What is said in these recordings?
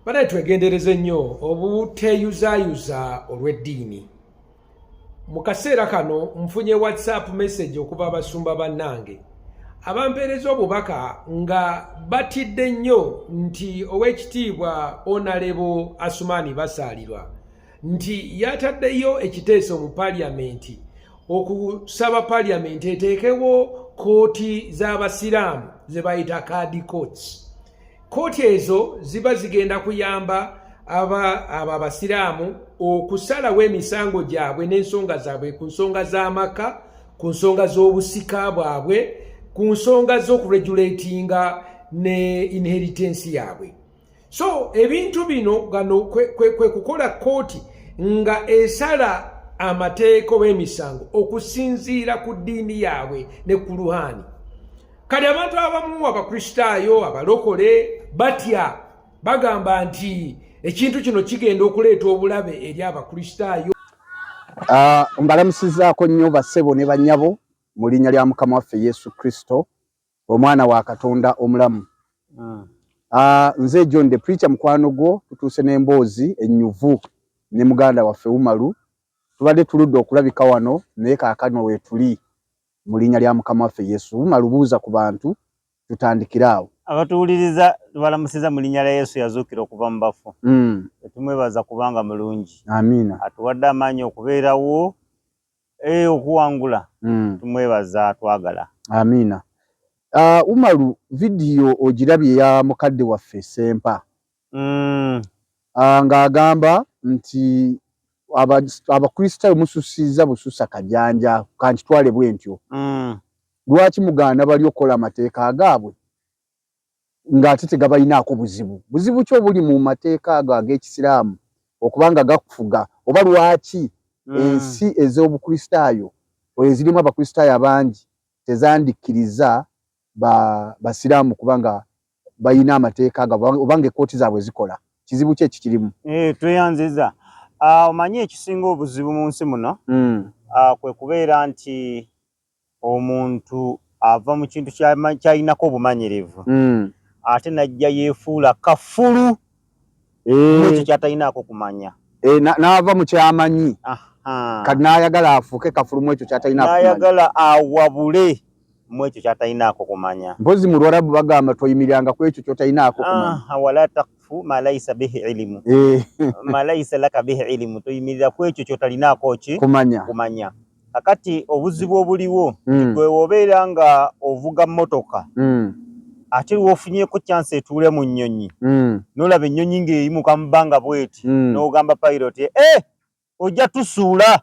Bana twegendereze nnyo obuteeyuzayuza olw'eddiini. Mu kaseera kano nfunye WhatsApp message okuva abasumba bannange abampeereza obubaka nga batidde nnyo nti Oweekitiibwa Honorable Asumani Basalirwa nti yataddeyo ekiteeso mu Paalamenti okusaba Paalamenti eteekewo kooti z'abasiraamu ze bayita card courts. Kooti ezo ziba zigenda kuyamba abasiraamu okusalawo emisango gyabwe n'ensonga zaabwe ku nsonga z'amaka, ku nsonga z'obusika bwabwe, ku nsonga z'okuregulatinga ne inheritance yaabwe. So ebintu bino gano kwe kukola kooti nga esala amateeka w'emisango okusinziira ku ddiini yaabwe ne ku luhaani. Kati abantu abamu abakristaayo abalokole batya bagamba nti ekintu kino kigenda okuleeta obulabe eri abakristaayo. Mbalamusizaako nnyo bassebo ne bannyabo mu linnya lya Mukama waffe Yesu Kristo, omwana wa Katonda omulamu. Nze John the Preacher mukwano gwo tutuuse n'emboozi ennyuvu ne muganda waffe Umaru. Tubadde tuludde okulabika wano naye kaakano weetuli mu linnya lya Mukama waffe Yesu. Umaru buuza ku bantu tutandikire awo. Abatuwuliriza tubalamusiza mu linnya lya Yesu yazuukira okuva mu bafu. Tumwebaza kubanga mulungi. Amiina. Atuwadde amaanyi okubeerawo okuwangula. Tumwebaza twagala. Amiina. Umaru vidiyo ogirabye ya mukadde waffe Sempa. Ng'agamba nti abakristaayo mususiza bususa kajanja kankitwale bwentyo. Lwaki mugaana bali okukola amateeka agaabwe ng'ate tegabalinaako buzibu ki obuli mu mateeka ago ag'ekisiraamu okubanga gakufuga, oba lwaki ensi ez'obukristaayo ezirimu abakristaayo abangi tezandikkiriza basiraamu kubanga balina amateeka ago obanga ekkooti zaabwe zikola? Kizibu ki ekikirimu? Tweyanziza. Omanyi ekisinga obuzibu mu nsi muno kwe kubeera nti omuntu ava mu kintu ky'alinako obumanyirivu ate najja yeefuula kafulu ekyo ky'atalinaako kumanya. N'ava mu kyamanyi kati n'ayagala afuuke kafulu mu ekyo ky'atalinaako kumanya. N'ayagala awabule mu ekyo ky'atalinaako kumanya. Mpozi mu Lwarabu bagamba toyimiranga ku ekyo ky'otalinaako kumanya. Wala taqfu ma laysa bihi ilmu. Ma laysa laka bihi ilmu. Toyimirira ku ekyo ky'otalinaako kumanya. Kakati obuzibu obuliwo gwe wobeera nga ovuga mmotoka ate lw'ofunyeeko chance etuule mu nnyonyi n'olaba ennyonyi ng'eyimuka mu bbanga bw'eti n'ogamba pilot ojja tusuula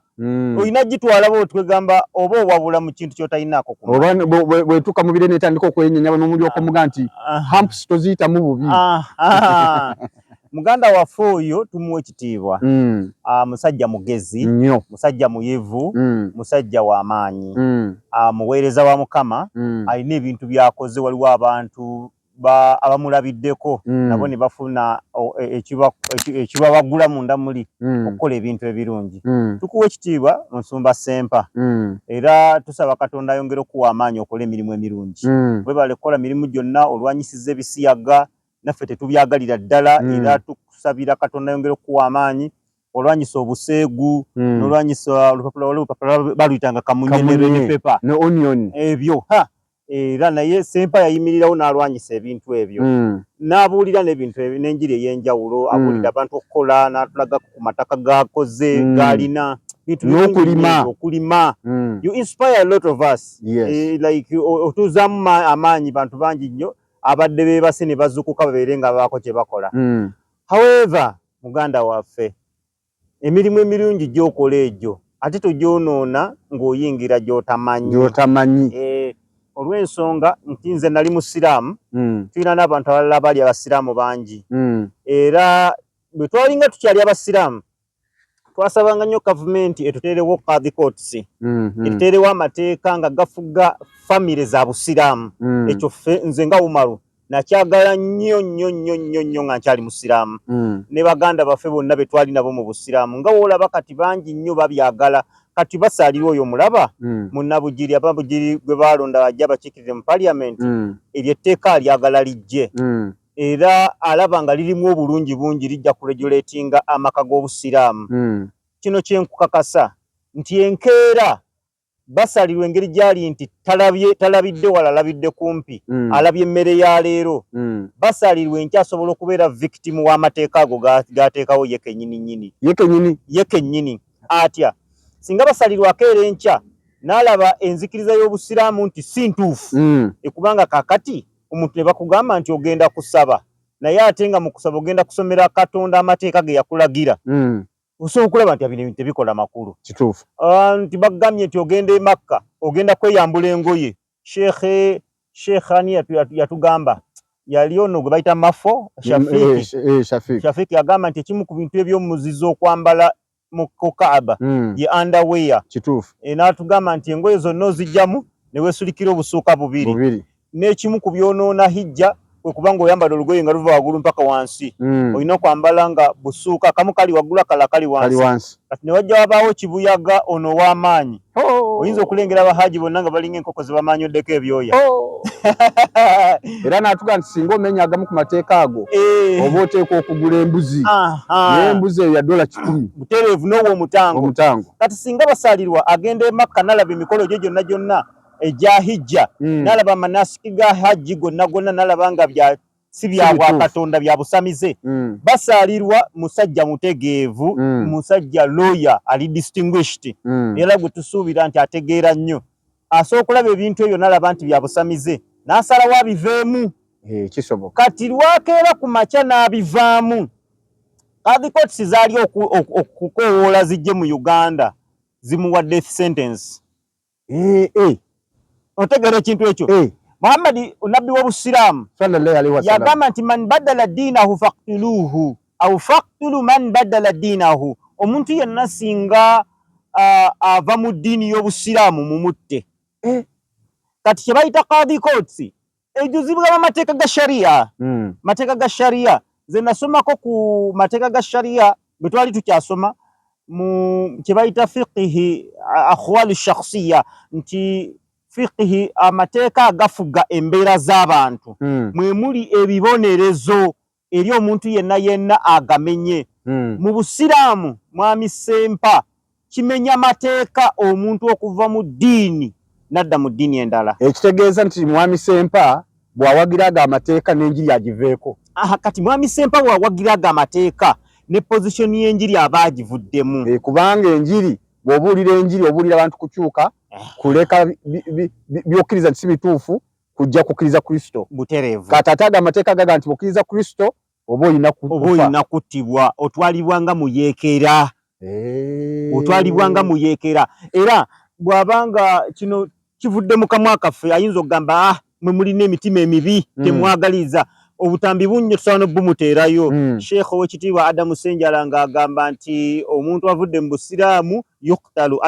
olina gitwala bw'otwegamba oba owabula mu kintu ky'otalinaako kumanya. Oba bwetuuka mu bire n'etandika okwenyenya n'omulyoka omuga nti hamps toziyitamu bubi. Muganda waffe oyo tumuwa ekitiibwa. Musajja mugezi nnyo, musajja muyevu, musajja w'amaanyi, muweereza wa Mukama, alina ebintu by'akoze. Waliwo abantu abamulabiddeko nabo ne bafuna ekibabagula munda muli okukola ebintu ebirungi. Tukuwa ekitiibwa Nsumba Sempa, era tusaba Katonda ayongere okuwa amaanyi okola emirimu emirungi. Webale kukola mirimu gyonna, olwanyisiza ebisiyaga naffe tetubyagalira ddala, era tukusabira Katonda ayongere okuwa amaanyi, olwanyisa obuseegu n'olwanyisa olupapula baluyitanga kamunyenero ne pepa ne onion ebyo era naye Sempa yayimirirawo n'alwanyisa ebintu ebyo n'abuulira n'ebintu n'enjiri ey'enjawulo. Abuulira abantu okukola, n'atulaga ku mataka gakoze g'alina n'okulima. You inspire a lot of us. Like otuzaamu amaanyi bantu bangi nnyo abadde beebase ne bazukuka babeere nga baako kye bakola. However, muganda waffe, emirimu emirungi gy'okola egyo ate togyonoona ng'oyingira gy'otamanyi. Olw'ensonga nti nze nali musiraamu, tulina n'abantu abalala bali abasiraamu bangi, era bwe twalinga tukyali abasiraamu twasabanga nnyo gavumenti etuteerewo qadi courts, etuteerewo amateeka nga gafuga famire za busiraamu. Ekyo ffe nze nga Umaru nakyagala nnyo nga nkyali musiraamu, ne baganda baffe bonna be twali nabo mu busiraamu nga woolaba kati bangi nnyo babyagala. Kati Basalirwa oyo mulaba munnabugiri, ababugiri gwe baalonda bajja bakiikirire mu Paalamenti, eryo etteeka alyagala lijje era alaba nga lirimu obulungi bungi lijja kuregulatinga amaka g'obusiraamu. Kino kyenkukakasa nti enkeera basalirwa engeri gyali nti talabidde wala alabidde kumpi, alabye emmere ya leero, basalirwa enkyasobola okubeera victim w'amateeka ago gateekawo ye kennyini atya singa basalirwa akeera enkya n'alaba enzikiriza y'obusiraamu nti si ntuufu, ekubanga kakati omuntu ne bakugamba nti ogenda kusaba naye ate nga mu kusaba ogenda kusomera Katonda amateeka ge yakulagira, osobola okulaba nti bino ebintu tebikola makulu. Kituufu. Nti bagambye nti ogenda e Makka ogenda kweyambula engoye. Sheikh ani yatugamba yali ono gwe bayita Mafo Shafiki agamba nti ekimu ku bintu eby'omuzizo okwambala mu Kaaba ye underwear. Kituufu. N'atugamba nti engoye zonna ozijjamu ne weesulikira obusuuka bubiri. N'ekimu ku byonoona hijja kwe kubanga oyambala olugoye nga luva waggulu mpaka wansi, olina okwambala nga busuuka akamu kali waggulu akalala kali wansi. Kati ne wajja wabaawo kibuyaga ono w'amaanyi, oyinza okulengera abahaji bonna nga balinga enkoko ze bamaanyoddeko ebyoya. Era n'atuga nti singa omenya agamu ku mateeka ago oba oteekwa okugula embuzi, n'embuzi eyo ya $10 butereevu n'owa omutango. Kati singa basalirwa agenda e Makka n'alaba emikolo gye gyonna ejja hijja, n'alaba amanasiki ga hajji gonna n'alaba nga si bya Katonda bya busamize, basalirwa musajja mutegeevu, musajja lawyer ali distinguished, era gwe tusuubira nti ategeera nnyo, asobola okulaba ebintu ebyo n'alaba nti bya busamize n'asalawo abiveemu. Kisoboka. Kati lwakeera ku makya n'abivaamu, Qadhi Courts zaali okukoowoola zijje mu Uganda zimuwa death sentence. Otegeera ekintu ekyo? Muhammad nabbi w'obusiraamu yagamba nti man badala diinahu faqtuluhu aw faqtulu man badala diinahu, omuntu yenna singa ava mu ddiini y'obusiraamu mumutte. Kati kye bayita Qadhi Courts ejuzibwa amateeka ga sharia. Mateeka ga sharia ze nasomako ku mateeka ga sharia bwe twali tukyasoma mu kye bayita fiqhi akhwal shakhsiya, nti fiqhi amateeka agafuga embeera z'abantu mwe muli ebibonerezo eri omuntu yenna agamenye. Mu busiraamu mwami Sempa kimenya mateeka omuntu okuva mu ddiini nadda mu ddiini endala. Ekitegeeza nti mwami Sempa bw'awagiraga amateeka n'enjiri agiveeko. Kati mwami Sempa bw'awagiraga amateeka ne position y'enjiri aba agivuddemu. Kubanga enjiri bw'obuulira enjiri obuulira abantu kukyuka, kuleka byokkiriza nti si bituufu, kujja kukkiriza Kristo. Butereevu. Kati ate aga amateeka gaga nti bw'okkiriza Kristo oba olina kuttibwa, otwalibwanga mu yeekera. Otwalibwanga mu yeekera. Era bw'abanga kino kivudde mu kamwa kaffe ayinza okugamba mwe mulina emitima emibi temwagaliza obutambi bunyo tusaana bumuteerayo. Sheikh ow'ekitiibwa Adamu Ssenjala ng'agamba nti omuntu avudde mu busiraamu yuktalu,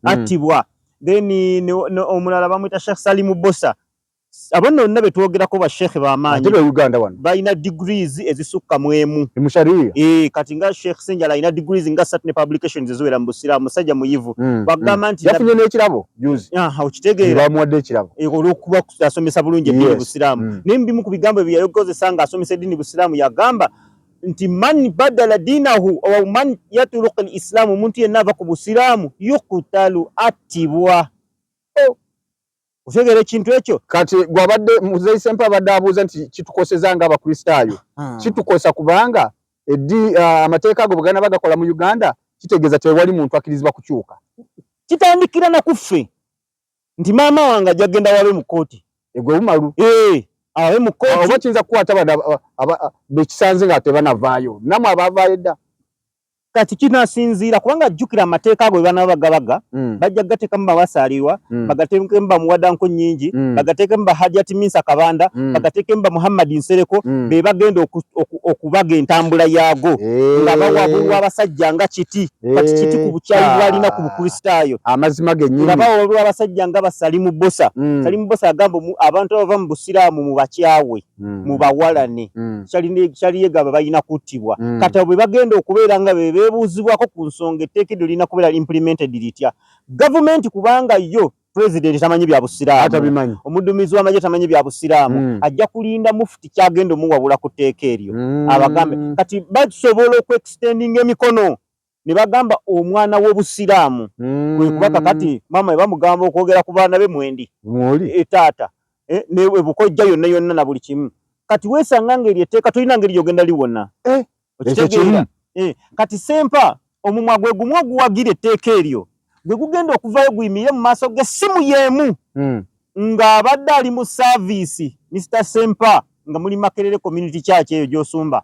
attibwa. Then omulala bamwita Sheikh Salimu Bosa. Abonna bonna be twogerako basheikhe b'amaanyi balina degrees ezisukka mu emu. Kati nga Sheikh Ssenjala alina degrees nga 3 ne publications eziwera mu busiraamu, musajja muyivu. Bagamba nti yafunye n'ekirabo juzi. Okitegeera bamuwadde ekirabo olw'okuba asomesa bulungi eddiini busiraamu. Naye bimu ku bigambo ebyo yakozesa nga asomesa eddiini busiraamu yagamba nti man badala diinahu owa man yatruku al-islaamu, omuntu yenna ava ku busiraamu yuqtalu, attibwa. Otegeera ekintu ekyo? Kati gwabadde Muzeeyi Sempa abadde abuuza nti kitukoseza nga abakristaayo. Kitukosa kubanga amateeka ago bwe bagakola mu Uganda kitegeeza tewali muntu akkirizibwa kukyuka. Kitandikira na kuffe nti maama wange ajja genda wabe mu kooti. Egwe bumalu. Awe mu kooti. Oba kiyinza kukwata bekisanze nga tebanavaayo. Namwe abaavaayo dda. Kati kinasinziira kubanga jjukira amateeka ago bana bagabaga bajja gateekamu bawasalirwa, bagateekemu bamuwadanko nnyingi, bagateekemu Hajjati Minsa Kabanda, bagateekemu Muhammad Nsereko, be bagenda okubaga entambula yaago nga bawabulwa abasajja nga kiti. Kati kiti ku bukyayi bwalina ku bukristaayo amazima gennyini, nga bawabulwa abasajja nga Salimu Bosa. Salimu Bosa agamba abantu abava mu busiraamu mu bakyawe mu bawalane kyaliyegaba balina kuttibwa. Kati bwe bagenda okubeera nga bebuuzibwako ku nsonga etteeka eryo lirina kubeera implemented litya. Gavumenti kubanga yo president tamanyi bya busiramu atabimanyi omudumizi w'amagye tamanyi bya busiramu ajja kulinda mufti kyagenda omuwabula ku tteeka eryo abagambe kati basobola okuextendinga emikono ne bagamba omwana w'obusiraamu kwe kubaka kati mama bamugamba okwogera ku baana be mwendi etaata ne bukojja yonna yonna na buli kimu kati weesanga ngeri etteeka tolina ngeri yogenda liwona okitegeera kati sempa omumwa gwe gumu oguwagira etteeka eryo gwe gugenda okuvayo guyimirire mu maaso g'essimu y'emu ng'abadde ali mu saaviisi Mr. Sempa nga muli Makerere community church eyo gy'osumba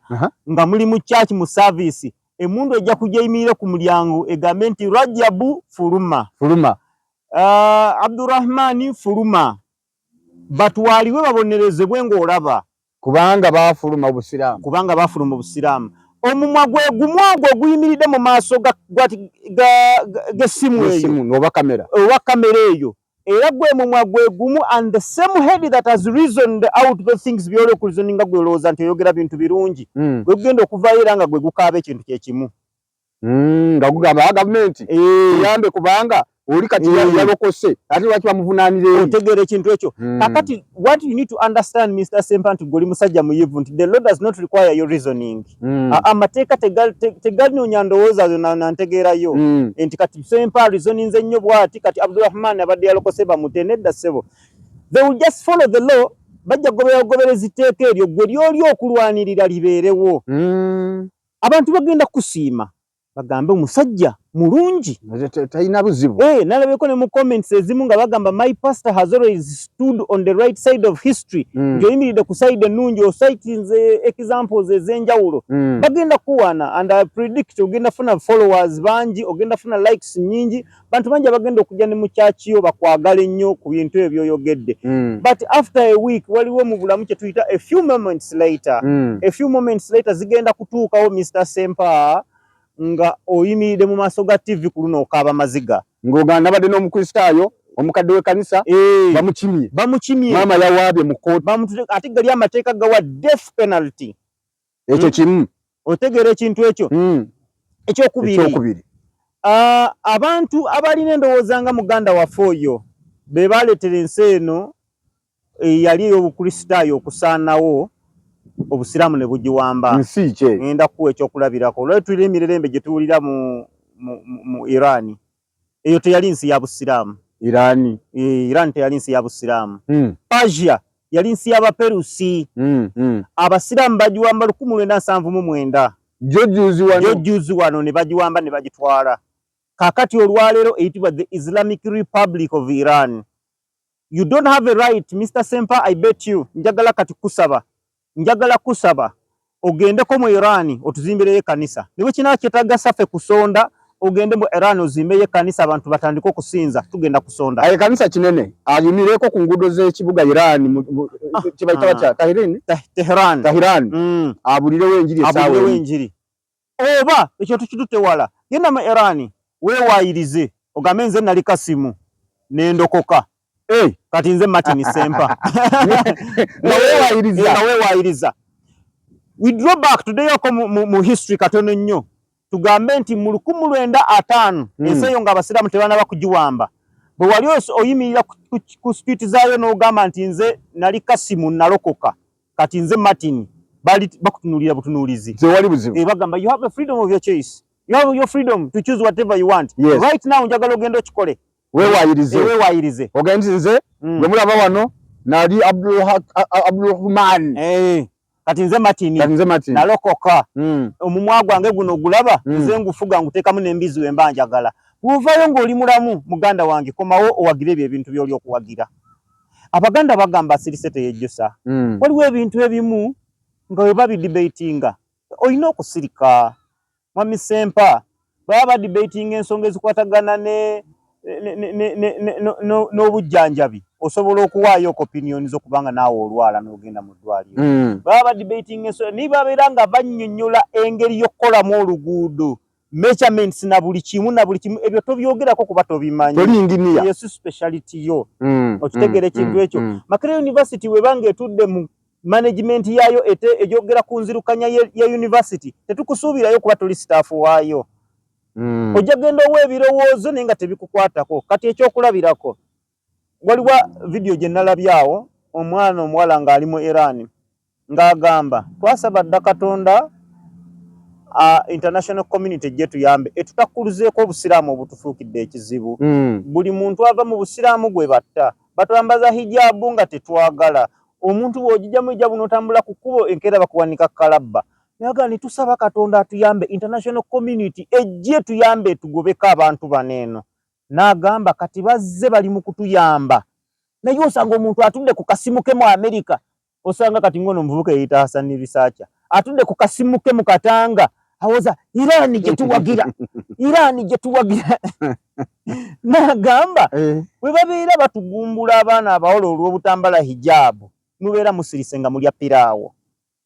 nga muli mu church mu saaviisi emundu ejja kujja yimirire ku mulyango egambe nti Rajabu Fuluma Abdurrahmani Fuluma batwaliwe babonerezebwe ng'olaba kubanga baafuluma obusiraamu omumwa gwe gumu ogwo guyimiridde mu maaso g'essimu eyo oba kamera eyo era gwe mumwa gwe gumu and the same head that has reasoned out the things byole okulizoninga gwe olowooza nti oyogera bintu birungi gwe gugenda okuvayo era nga gwe gukaaba ekintu kyekimu nga gugamba gavumenti yambe kubanga oli kati yalokose ate lwaki bamuvunaanire otegeera ekintu ekyo kakati what you need to understand Mr. Sempa nti goli musajja muyivu nti the law does not require your reasoning amateeka tegalinoonya ndowooza nantegeerayo nti kati Sempa reasoninze nnyo bwati kati Abdurrahman abadde yalokose bamute nedda ssebo they will just follow the law bajja gobereza itteeka eryo gwe lyoli okulwanirira libeerewo abantu bagenda kusiima bagambe omusajja mulungi talina buzibu nalabeko ne mu comments ezimu nga bagamba my pastor has always stood on the right side of history ng'oyimiridde ku side ennungi ositinze examples ez'enjawulo bagenda kuwana and I predict ogenda funa followers bangi ogenda funa likes nyingi bantu bangi abagenda okujja ne mu kyaki yo bakwagala ennyo ku bintu ebyo oyogedde but after a week waliwo mu bulamu kye tuyita a few moments later zigenda kutuukawo Mr. Sempa nga oyimiridde mu maaso ga TV ku luno okaaba maziga ng'ogamba nabadde n'omukristaayo omukadde w'ekkanisa bamukimye maama yawaabye mu kkooti ate gali amateeka gawa death penalty ekyo kimu otegeera ekintu ekyo ekyokubiri abantu abalina endowooza nga muganda waffe oyo be baaleetera ensi eno yali ey'obukristaayo okusaanawo obusiraamu ne bugiwamba nsi kye ngenda kuwa ekyokulabirako olwali tulina emirerembe gye tuwulira mu Iran eyo teyali nsi ya busiraamu Iran teyali nsi ya busiraamu Persia yali nsi y'Abaperusi abasiraamu bagiwamba 1979 jojjuzi wano ne bagiwamba ne bagitwala kakati olwaleero eyitibwa the Islamic Republic of Iran. You don't have a right Mr. Sempa, I bet you njagala kati kusaba ogendeko mu Iran otuzimbireyo ekkanisa niwe kina kyetaaga saffe kusonda ogende mu Iran ozimbeyo ekkanisa abantu batandika okusinza tugenda kusonda ayo kanisa kinene ayumireko ku nguudo z'ekibuga Iran kibayita batya Tehran abulirewo enjiri oba ekyo tukitutewala genda mu Iran weewaayirize ogambe nze nali kasimu nendokoka kati nze Martin Sempa weewaayiriza we draw back today yako mu history katono nnyo tugambe nti mu 1905 ensi eyo nga abasiraamu tebanaba kugiwamba bwe wali oyimirira ku street zaayo n'ogamba nti nze nali kasimu nalokoka kati nze Martin bali bakutunuulira butunuulizi tewali buzibu bagamba you have a freedom of your choice, you have your freedom to choose whatever you want. Yes. Right now njagala ogenda okikole weewaayirize ogenzi nze bwe mulaba wano nali Abdulrahman kati nze Martin nalokoka omumwa gwange guno ogulaba nze ngufuga nguteekamu n'embizi wemba njagala bw'ovaayo ng'oli mulamu muganda wange komawo owagire ebyo ebintu by'oli okuwagira. Abaganda bagamba sirise teyejjusa waliwo ebintu ebimu nga we babidebatinga olina okusirika. Mwami Sempa baba badebatinga ensonga ezikwatagana n'obujjanjabi osobola okuwaayo opinion z'okubanga naawe olwala n'ogenda mu ddwaliro. Baba badebatinga ensonga ni babeera nga bannyonnyola engeri y'okukolamu oluguudo measurements na buli kimu ebyo tobyogerako kuba tobimanyi yesu speciality yo okitegere ekintu ekyo. Makerere University webanga etudde mu management yayo ejogera ku nzirukanya ya university tetukusuubirayo kuba tuli staff waayo. Ojja genda owa ebirowoozo naye nga tebikukwatako. Kati ekyokulabirako waliwo video gye nalabyawo omwana omuwala ng'ali mu Iran ng'agamba twasaba dda Katonda international community gye tuyambe etutakuluzeeko obusiraamu obutufuukidde ekizibu. Buli muntu ava mu busiraamu gwe batta batwambaza hijabu nga tetwagala omuntu bw'ogijjamu hijabu n'otambula ku kkubo enkeera bakuwanika kalabba. Naga nitusaba Katonda atuyambe international community ejje tuyambe tugobeko abantu baneeno. N'agamba kati bazze bali mu kutuyamba naye osanga omuntu atudde ku kasimu ke mu America osanga kati ngono omuvubuka eyita Hassan Researcher atudde ku kasimu ke mu Katanga awoza Iran gye tuwagira Iran gye tuwagira n'agamba bwe babeera batugumbula abaana abawala olw'obutambala hijabu mubeera musirise nga mulya piraawo.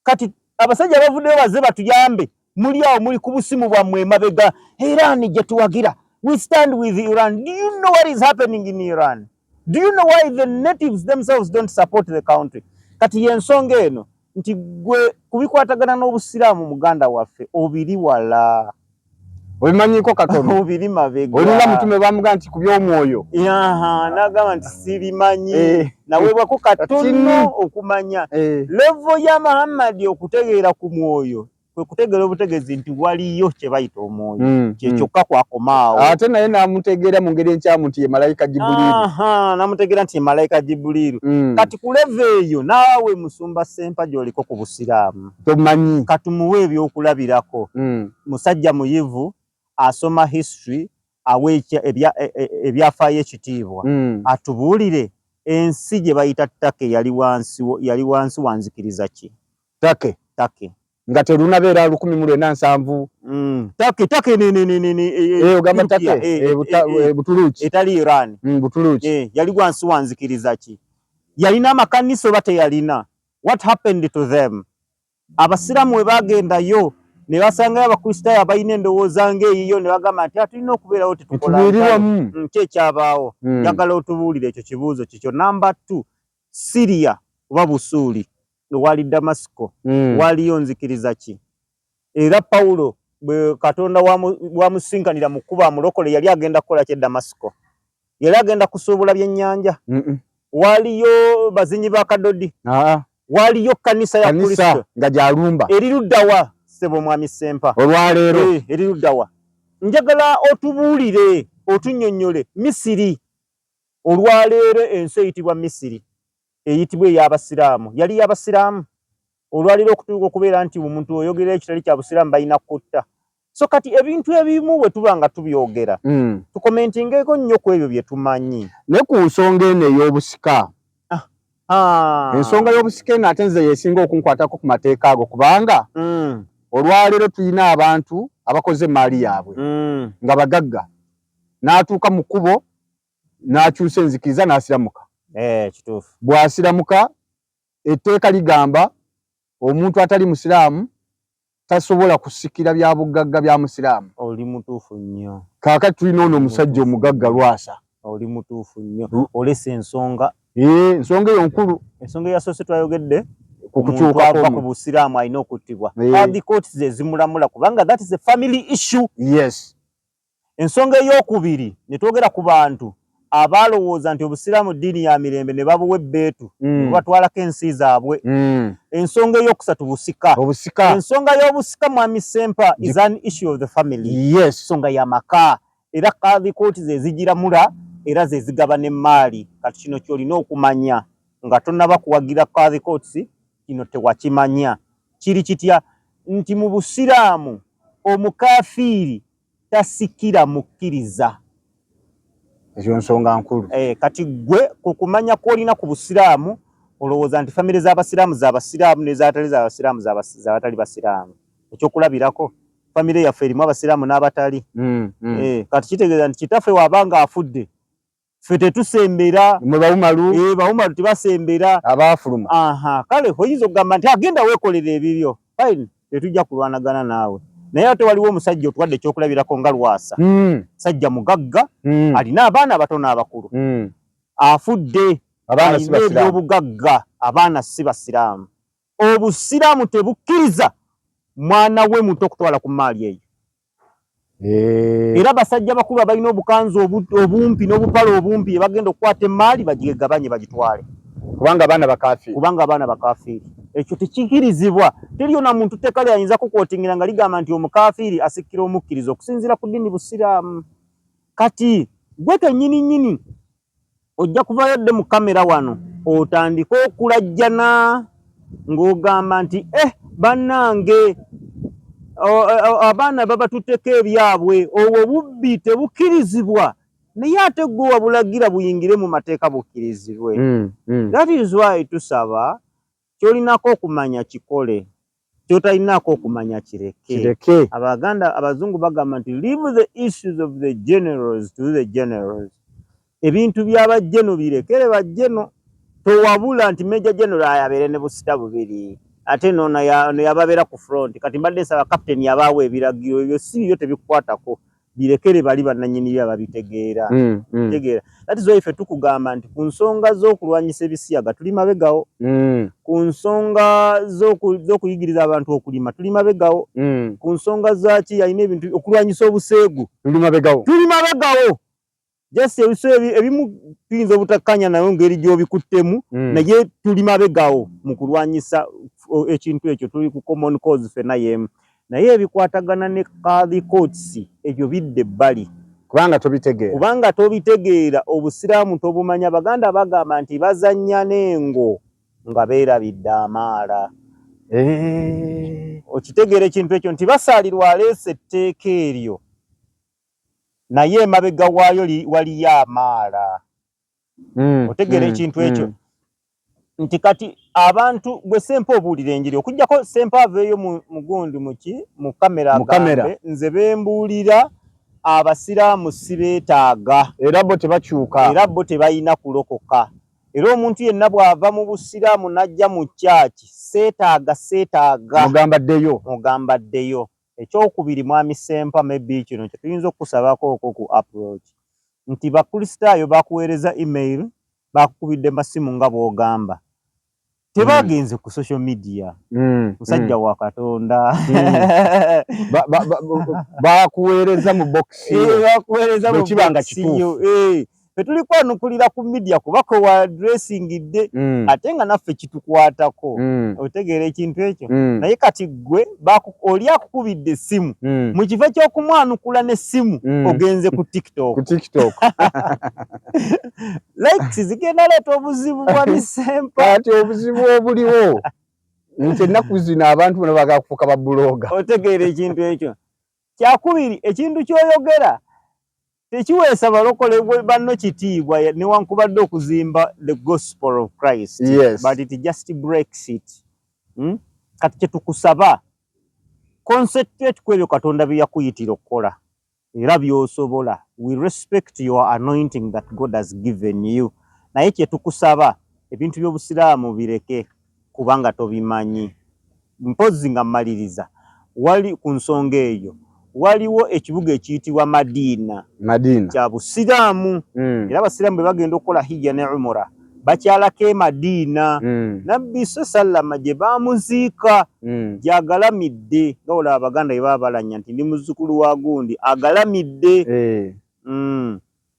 Kati abasajja bavuddeyo bazze batuyambe muli awo muli ku busimu bwammwe emabega Iran gye tuwagira. We stand with Iran. Do you know what is happening in Iran? Do you know why the natives themselves don't support the country? Kati yensonga eno nti gwe kubikwatagana n'obusiraamu muganda waffe obiri wala obimanyiko katono obiri mabega olula mutume bamuga nti kubyomwoyo nagamba nti sibimanyi naweebwako katono okumanya levo ya Muhammad okutegeera ku mwoyo kwe kutegeera obutegeezi nti waliyo kye bayita omwoyo kyekyoka kwakomaawo ate naye namutegeera mu ngeri enkyamu nti ye malayika Jibuliru namutegeera nti ye malayika Jibuliru. Kati ku levo eyo naawe musumba Sempa gy'oliko ku busiraamu tomanyi katumuwe ebyokulabirako. Musajja muyivu asoma history awe ebyafaayo ekitiibwa atubuulire ensi gye bayita Take yali wansi wanzikiriza ki? Take nga terunabeera 1907 Take ogamba Take Butuluki etali Iran Butuluki yali wansi wanzikiriza ki? Yalina amakanisa oba teyalina? What happened to them? Abasiraamu we bagendayo ne basangayo abakristaayo abalina endowooza ng'eyiyo ne bagamba nti tulina okubeerawo tetukola kyekyabaawo. Njagala otubuulire ekyo kibuuzo kikyo. Number 2 Syria oba Busuuli wali Damasiko waliyo nzikiriza ki? Era Pawulo bwe Katonda wamusinkanira mu kkubo amulokole yali agenda kukola kye Damasiko? Yali agenda kusuubula byennyanja? Waliyo bazinyi ba kadodi? Waliyo kanisa ya Kristo nga gyalumba eri luddawa sebo mwami Sempa olwaleero eri luddawa? Njagala otubuulire otunnyonnyole Misiri olwaleero ensi eyitibwa Misiri eyitibwa ey'abasiraamu yali y'abasiraamu olwaleero okutuuka okubeera nti omuntu oyogera ekitali kya busiraamu balina kutta. So kati ebintu ebimu bwe tuba nga tubyogera tukomentingeko nnyo ku ebyo bye tumanyi. Ne ku nsonga eno ey'obusika ensonga y'obusika eno ate nze yeesinga okunkwatako ku mateeka ago kubanga olwaleero tulina abantu abakoze emaali yaabwe nga bagagga n'atuuka mu kkubo n'akyusa enzikiriza n'asiramuka. Kituufu. Bw'asiramuka etteeka ligamba omuntu atali musiraamu tasobola kusikira bya bugagga bya musiraamu. Oli mutuufu nnyo. Kaakati tulina ono omusajja omugagga Lwasa. Oli mutuufu nnyo. Olesa ensonga. Ensonga eyo nkulu. Ensonga eyasoose twayogedde kukukyukako ku busiraamu alina okuttibwa. The courts ze zimulamula kubanga that is a family issue. Yes. Ensonga ey'okubiri ne twogera ku bantu abalowooza nti obusiraamu ddiini ya mirembe ne babuwa ebbeetu ne batwalako ensi zaabwe. Ensonga ey'okusatu busika. Ensonga y'obusika mwami Sempa is an issue of the family. Yes. Ensonga y'amaka era kadhi court ze zigiramula era ze zigabana emmaali. Kati kino kyolina okumanya nga tonnaba kuwagira kadhi courts kino tewakimanya. Kiri kitya nti mu busiraamu omukafiiri tasikira mukkiriza. Ekyo nsonga nkulu. Kati gwe kukumanya kwolina ku busiraamu olowooza nti famire z'abasiraamu z'abasiraamu n'ezatali z'abasiraamu z'abatali basiraamu. Ekyokulabirako famire yaffe erimu abasiraamu n'abatali. Kati kitegeeza nti kitaffe wabanga afudde ffe tetusembera. Bawumalu. Bawumalu tebasembera. Abaafuluma. Kale oyinza okugamba nti agenda weekolera ebibyo. Fine, tetujja kulwanagana naawe. Naye ate waliwo omusajja otuwadde ekyokulabirako nga Lwasa. Sajja mugagga alina abaana abatono abakulu. Afudde alina ebyobugagga abaana si basiraamu. Obusiraamu tebukkiriza mwana we muto okutwala ku maali eyo. Era basajja bakulu abalina obukanzu obumpi n'obupalo obumpi bagenda okukwata emaali bagigabanye bagitwale. Kubanga abaana bakafiri. Ekyo tekikirizibwa. Teriyo na muntu tekali ayinza kukwotingira nga ligamba nti omukafiri asikira omukkirizo okusinziira ku ddiini Busiraamu. Kati gwe kennyini ojja kuvayo dde mu kamera wano otandika okulajjana ng'ogamba nti bannange abaana babatutteko ebyabwe obwo bubbi tebukkirizibwa naye ate gwe wabulagira buyingire mu mateeka bukkirizibwe. That is why tusaba kyolinako okumanya kikole kyotalinako okumanya kireke. Abazungu bagamba nti leave the issues of the generals to the generals. Ebintu by'abajjeno birekere bajjeno towabula nti Major General ayabeere ne busita bubiri ate nono yababeera ku front kati mbadde nsaba captain yabaawe ebiragiro ebyo si byo tebikukwatako birekere bali bannannyini babitegeera. That is why ife tukugamba nti ku nsonga z'okulwanyisa ebisiyaga tuli mabegawo, ku nsonga z'okuyigiriza abantu okulima tuli mabegawo, ku nsonga zaki yalina ebintu okulwanyisa obuseegu tuli mabegawo. Just ebimu tuyinza obutakkanya nayo ngeri gy'obikuttemu naye tuli mabegawo mu kulwanyisa ekintu ekyo. Tuli ku common cause ffenna y'emu naye ebikwatagana ne qadhi courts ebyo bidde ebbali kubanga tobitegeera Obusiraamu tobumanya. Baganda bagamba nti bazannya n'engo nga beerabidde amaala. Okitegeera ekintu ekyo nti basaalirwa aleese etteeka eryo naye emabega waayo waliyo amaala. Otegeera ekintu ekyo nti kati abantu gwe sempa obuulira enjiri okujjako sempa aveeyo mugundi mu kamera agambe nze bembuulira Abasiraamu si beetaaga era bo tebalina kulokoka. Era omuntu yenna bw'ava mu Busiraamu n'ajja mu kyaki seetaaga mugamba ddeyo. Ekyokubiri mwami sempa maybe kino kye tuyinza okusabako ku approach nti bakristaayo bakuweereza email bakukubidde masimu nga bw'ogamba tebagenze ku social media musajja wa Katonda bakuweereza mu box kibanga kituufu. Petuli kwanukulira ku media kubako wa addressing de ate nga naffe kitukwatako. Otegeera ekintu ekyo naye kati gwe oli akukubidde essimu mu kifo ky'okumwanukula n'essimu ogenze ku TikTok. Likes zigenda leeta obuzibu bwa misempa. Kati obuzibu obuliwo nti ennaku zino abantu bano bagala kufuuka babuloga. Otegeera ekintu ekyo. Kyakubiri ekintu ky'oyogera tekiweesa balokole banno kitiibwa newankubadde okuzimba the gospel of Christ. But it just breaks it. Kati kyetukusaba concentrate ku ebyo Katonda bye yakuyitira okukola era by'osobola. We respect your anointing that God has given you. Naye kyetukusaba ebintu by'Obusiraamu bireke kubanga tobimanyi. Mpozi nga mmaliriza wali ku nsonga eyo waliwo ekibuga ekiyitibwa Madina kya Busiraamu era Abasiraamu bwe bagenda okukola hijja ne umura bakyalako Madina. Nabbi sallama gye bamuziika gyagalamidde nga olaba Abaganda bye baba balanya nti ndi muzzukulu wa gundi agalamidde.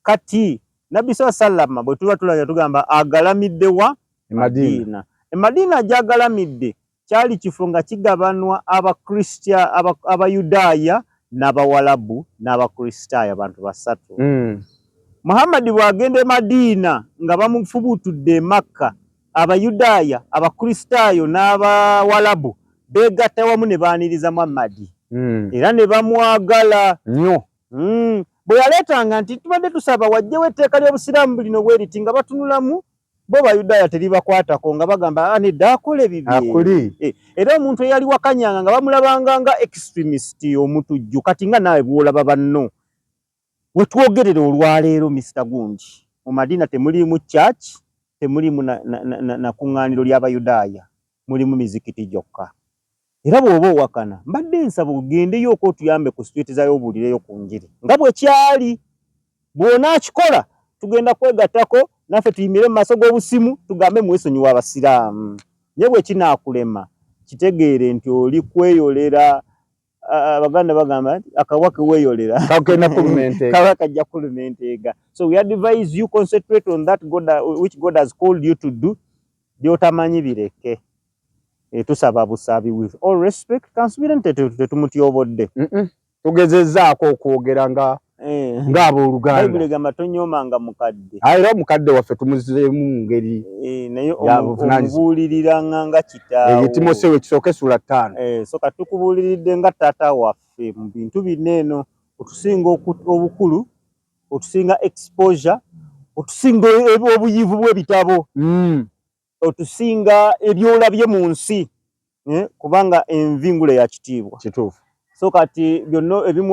Kati Nabbi sallama bwe tuba tulanya tugamba agalamidde wa Madina. Madina gyagalamidde kyali kifo nga kigabanwa Abayudaaya n'Abawalabu n'Abakristaayo abantu basatu. Muhammad bw'agenda e Madina nga bamufubutudde e Makka Abayudaaya Abakristaayo n'Abawalabu beegatta wamu ne baaniriza Muhammad era ne bamwagala nnyo. Bwe yaleetanga nti tubadde tusaba wajjewo etteeka ly'Obusiraamu lino bwe riti nga batunulamu bo Bayudaaya teribakwatako nga bagamba nedda akole bibye. Era omuntu eyali wakanyanga nga bamulabanga nga extremist omutujju kati nga naawe bw'olaba banno. Wetwogerera olwaleero Mr. Gundi mu Madina temulimu church temulimu na kuŋŋaaniro ly'Abayudaaya mulimu mizikiti gyokka. Era bw'oba owakana mbadde nsaba ogendeyo oko otuyambe ku street zayo obuulireyo ku njiri nga bwe kyali. Bw'onaakikola tugenda kwegattako naffe tuyimire mu maaso g'obusimu tugambe mwesonyiwa Abasiraamu. Naye bwe kinaakulema kitegeere nti oli kweyolera abaganda bagamba akawaka weyolera kakena kulumente kawaka ja kulumentega. So we advise you concentrate on that God which God has called you to do. Byotamanyi bireke. Tusaba busabi with all respect considerate tetumutiyobodde. Tugezezaako okwogera nga ngabo Oluganda. Bible gamba tonyomanga mukadde. Ayira mukadde waffe tumuzizeemu ngeri. Naye omubulirira nga kitaawo. Timoseewo ekisooka essula 5. So katukubuliridde nga taata waffe mu bintu bineno otusinga obukulu, otusinga exposure, otusinga obuyivu bw'ebitabo. Otusinga ebyolabye mu nsi kubanga envingule ya kitiibwa. Kituufu. So kati byonna ebimu